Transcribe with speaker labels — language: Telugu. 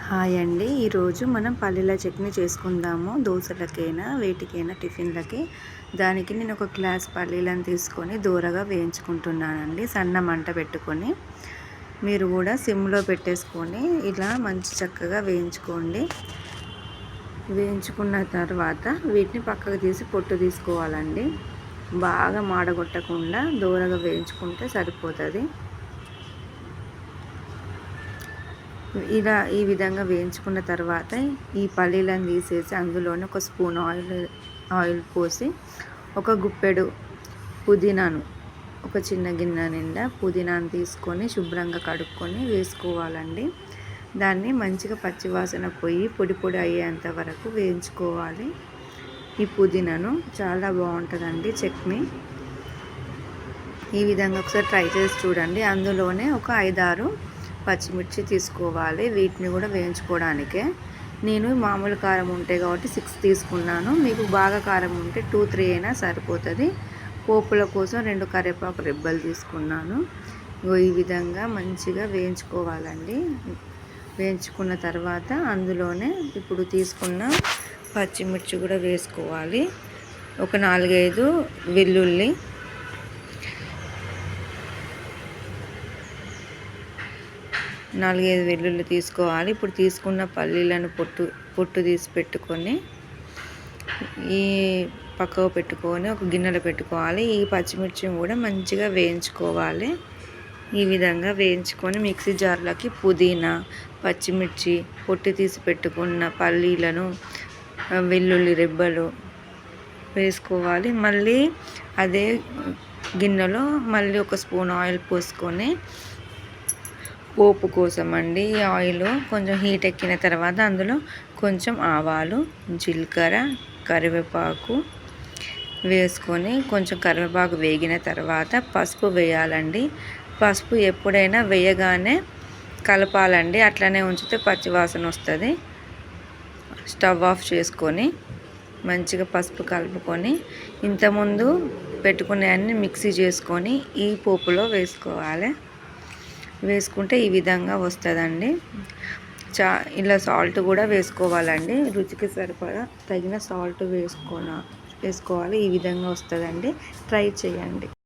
Speaker 1: హాయ్ అండి. ఈరోజు మనం పల్లీల చట్నీ చేసుకుందాము. దోశలకైనా వేటికైనా టిఫిన్లకి. దానికి నేను ఒక గ్లాస్ పల్లీలను తీసుకొని దూరగా వేయించుకుంటున్నానండి. సన్న మంట పెట్టుకొని మీరు కూడా సిమ్లో పెట్టేసుకొని ఇలా మంచి చక్కగా వేయించుకోండి. వేయించుకున్న తర్వాత వీటిని పక్కకు తీసి పొట్టు తీసుకోవాలండి. బాగా మాడగొట్టకుండా దూరగా వేయించుకుంటే సరిపోతుంది. ఈ విధంగా వేయించుకున్న తర్వాత ఈ పల్లీలను తీసేసి అందులోనే ఒక స్పూన్ ఆయిల్ పోసి ఒక గుప్పెడు పుదీనాను, ఒక చిన్న గిన్నె నిండా పుదీనాను తీసుకొని శుభ్రంగా కడుక్కొని వేసుకోవాలండి. దాన్ని మంచిగా పచ్చివాసన పోయి పొడి పొడి అయ్యేంత వరకు వేయించుకోవాలి. ఈ పుదీనాను చాలా బాగుంటుందండి చట్నీ. ఈ విధంగా ఒకసారి ట్రై చేసి చూడండి. అందులోనే ఒక 5-6 పచ్చిమిర్చి తీసుకోవాలి. వీటిని కూడా వేయించుకోవడానికే. నేను మామూలు కారం ఉంటాయి కాబట్టి 6 తీసుకున్నాను. మీకు బాగా కారం ఉంటే 2-3 అయినా సరిపోతుంది. పోపుల కోసం 2 కరివేపాకు రెబ్బలు తీసుకున్నాను. ఈ విధంగా మంచిగా వేయించుకోవాలండి. వేయించుకున్న తర్వాత అందులోనే ఇప్పుడు తీసుకున్న పచ్చిమిర్చి కూడా వేసుకోవాలి. ఒక 4-5 వెల్లుల్లి, తీసుకోవాలి. ఇప్పుడు తీసుకున్న పల్లీలను పొట్టు తీసి పెట్టుకొని ఈ పక్కకు పెట్టుకొని ఒక గిన్నెలో పెట్టుకోవాలి. ఈ పచ్చిమిర్చిని కూడా మంచిగా వేయించుకోవాలి. ఈ విధంగా వేయించుకొని మిక్సీ జార్లోకి పుదీనా, పచ్చిమిర్చి, పొట్టు తీసి పెట్టుకున్న పల్లీలను, వెల్లుల్లి రెబ్బలు వేసుకోవాలి. మళ్ళీ అదే గిన్నెలో మళ్ళీ ఒక స్పూన్ ఆయిల్ పోసుకొని పోపు కోసం అండి. ఈ ఆయిల్ కొంచెం హీట్ ఎక్కిన తర్వాత అందులో కొంచెం ఆవాలు, జీలకర్ర, కరివేపాకు వేసుకొని కొంచెం కరివేపాకు వేగిన తర్వాత పసుపు వేయాలండి. పసుపు ఎప్పుడైనా వేయగానే కలపాలండి. అట్లనే ఉంచితే పచ్చివాసన వస్తుంది. స్టవ్ ఆఫ్ చేసుకొని మంచిగా పసుపు కలుపుకొని ఇంతకుముందు పెట్టుకునే అన్ని మిక్సీ చేసుకొని ఈ పోపులో వేసుకోవాలి. వేసుకుంటే ఈ విధంగా వస్తుందండి. ఇలా సాల్ట్ కూడా వేసుకోవాలండి. రుచికి సరిపడా తగిన సాల్ట్ వేసుకోవాలి. ఈ విధంగా వస్తుందండి. ట్రై చేయండి.